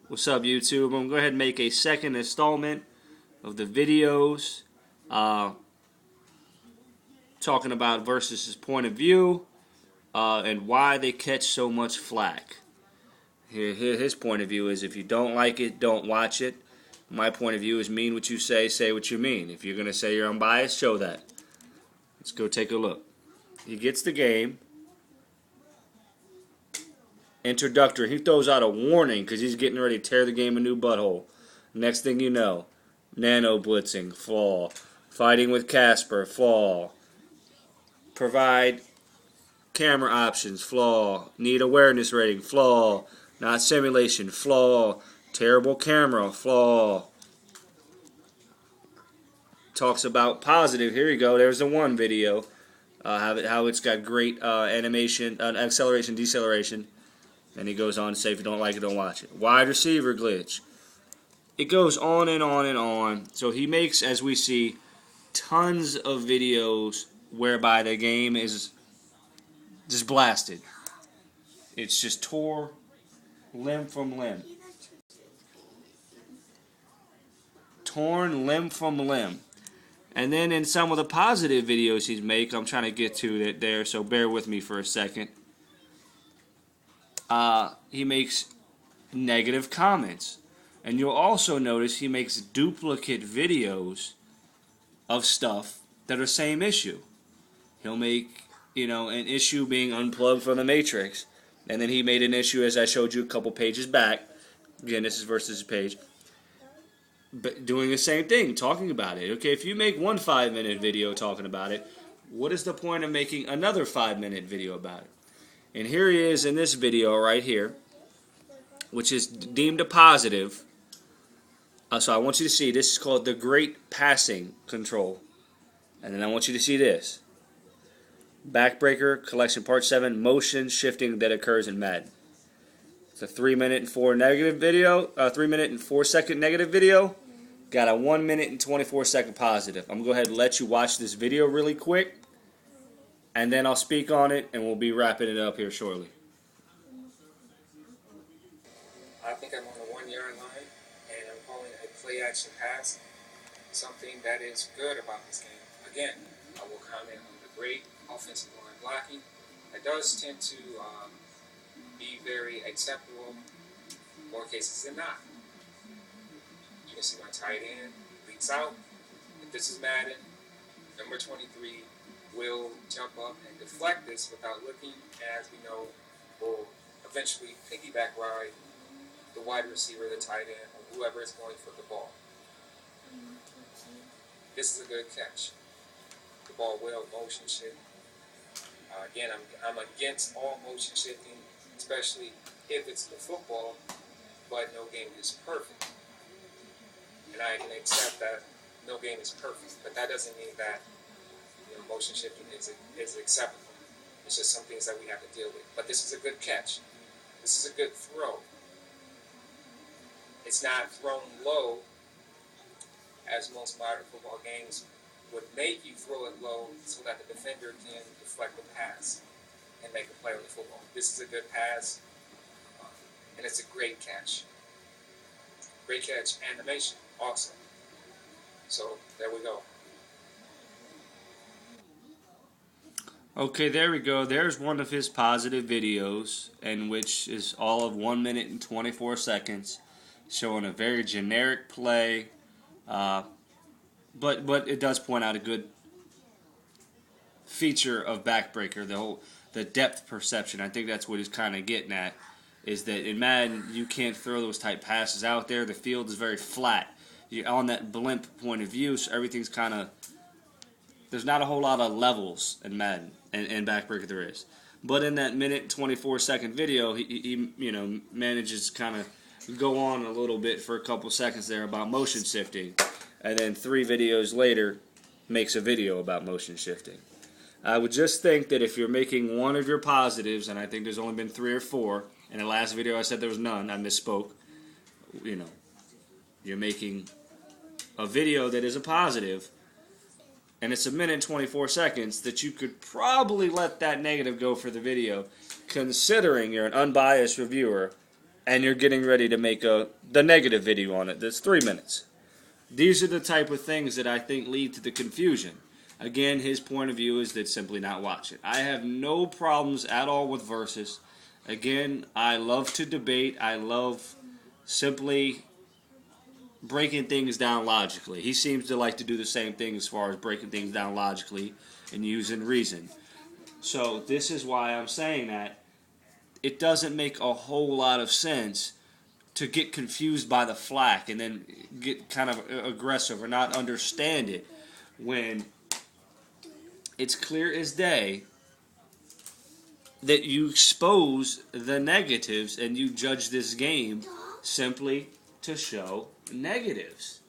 What's up, YouTube? I'm going to go ahead and make a second installment of the videos talking about Versus' point of view and why they catch so much flack. His point of view is if you don't like it, don't watch it. My point of view is mean what you say what you mean. If you're going to say you're unbiased, show that. Let's go take a look. He gets the game. Introductory. He throws out a warning because he's getting ready to tear the game a new butthole. Next thing you know, nano blitzing, flaw. Fighting with Casper, flaw. Provide camera options, flaw. Need awareness rating, flaw. Not simulation, flaw. Terrible camera, flaw. Talks about positive. Here you go. There's the one video. How it's got great animation, acceleration, deceleration. And he goes on to say, if you don't like it, don't watch it. Wide receiver glitch. It goes on and on and on. So he makes, as we see, tons of videos whereby the game is just blasted. It's just tore limb from limb. Torn limb from limb. And then in some of the positive videos he's made, I'm trying to get to it there, so bear with me for a second. He makes negative comments. And you'll also notice he makes duplicate videos of stuff that are same issue. He'll make, an issue being unplugged from the Matrix. And then he made an issue, as I showed you a couple pages back. Again, this is Versus' page. But doing the same thing, talking about it. Okay, if you make one 5-minute video talking about it, what is the point of making another 5-minute video about it? And here he is in this video right here, which is deemed a positive. So I want you to see, this is called the Great Passing Control. And then I want you to see this. Backbreaker, Collection Part 7, Motion Shifting that occurs in Madden. It's a 3-minute and 4-negative video, 3-minute and 4-second negative video. Got a 1-minute and 24-second positive. I'm going to go ahead and let you watch this video really quick. And then I'll speak on it, and we'll be wrapping it up here shortly. I think I'm on the 1-yard line, and I'm calling a play-action pass, something that is good about this game. Again, I will comment on the great offensive line blocking. It does tend to be very acceptable, more cases than not. You can see my tight end leaks out. If this is Madden, number 23 will jump up and deflect this without looking, as we know, will eventually piggyback ride the wide receiver, the tight end, or whoever is going for the ball. This is a good catch. The ball will motion shift. Again, I'm against all motion shifting, especially if it's the football, but no game is perfect. And I can accept that no game is perfect, but that doesn't mean that motion shifting is acceptable. It's just some things that we have to deal with. But this is a good catch. This is a good throw. It's not thrown low, as most modern football games would make you throw it low so that the defender can deflect the pass and make a play on the football. This is a good pass, and it's a great catch. Great catch animation also. So there we go. Okay, there we go. There's one of his positive videos, in which is all of 1 minute and 24 seconds, showing a very generic play, but it does point out a good feature of Backbreaker, the depth perception. I think that's what he's kind of getting at, is that in Madden you can't throw those type passes out there. The field is very flat. You're on that blimp point of view, so everything's kind of, there's not a whole lot of levels in Madden, and Backbreaker there is. But in that 1-24-second video, he manages to kind of go on a little bit for a couple seconds there about motion shifting, and then 3 videos later makes a video about motion shifting. I would just think that if you're making one of your positives, and I think there's only been 3 or 4, in the last video I said there was none, I misspoke, you're making a video that is a positive, and it's 1 minute and 24 seconds, that you could probably let that negative go for the video, considering you're an unbiased reviewer and you're getting ready to make the negative video on it that's 3 minutes. These are the type of things that I think lead to the confusion. Again, his point of view is that simply not watch it. I have no problems at all with Versus. Again, I love to debate. I love simply breaking things down logically. He seems to like to do the same thing as far as breaking things down logically and using reason. So this is why I'm saying that it doesn't make a whole lot of sense to get confused by the flack and then get kind of aggressive or not understand it when it's clear as day that you expose the negatives and you judge this game simply to show negatives.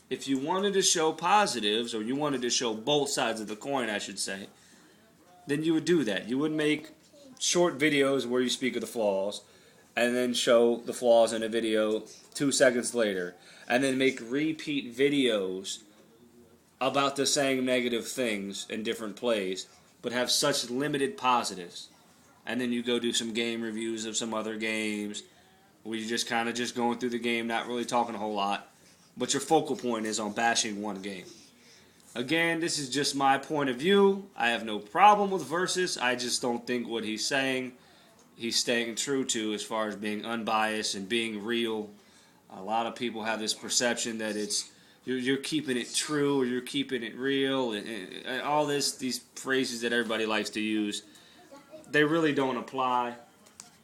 If you wanted to show positives, or you wanted to show both sides of the coin, I should say, then you would do that. You would make short videos where you speak of the flaws, and then show the flaws in a video 2 seconds later, and then make repeat videos about the same negative things in different plays, but have such limited positives. And then you go do some game reviews of some other games where you're just kind of just going through the game, not really talking a whole lot, but your focal point is on bashing one game. Again, this is just my point of view. I have no problem with Versus. I just don't think what he's saying, he's staying true to as far as being unbiased and being real. A lot of people have this perception that it's you're keeping it true or you're keeping it real, and all these phrases that everybody likes to use. They really don't apply.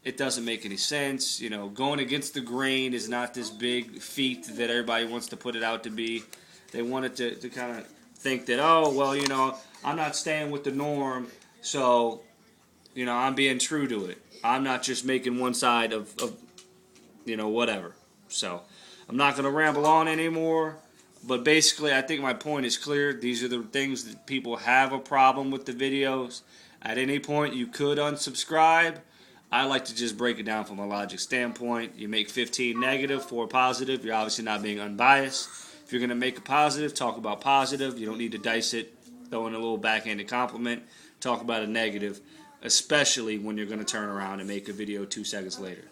It doesn't make any sense. You know, going against the grain is not this big feat that everybody wants to put it out to be. They want it to kind of think that, oh, well, you know, I'm not staying with the norm, so, you know, I'm being true to it. I'm not just making one side of you know, whatever. So, I'm not going to ramble on anymore. But basically, I think my point is clear. These are the things that people have a problem with the videos. At any point, you could unsubscribe. I like to just break it down from a logic standpoint. You make 15 negative, 4 positive. You're obviously not being unbiased. If you're going to make a positive, talk about positive. You don't need to dice it, throw in a little backhanded compliment. Talk about a negative, especially when you're going to turn around and make a video 2 seconds later.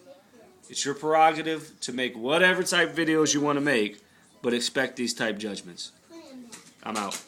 It's your prerogative to make whatever type videos you want to make, but expect these type judgments. I'm out.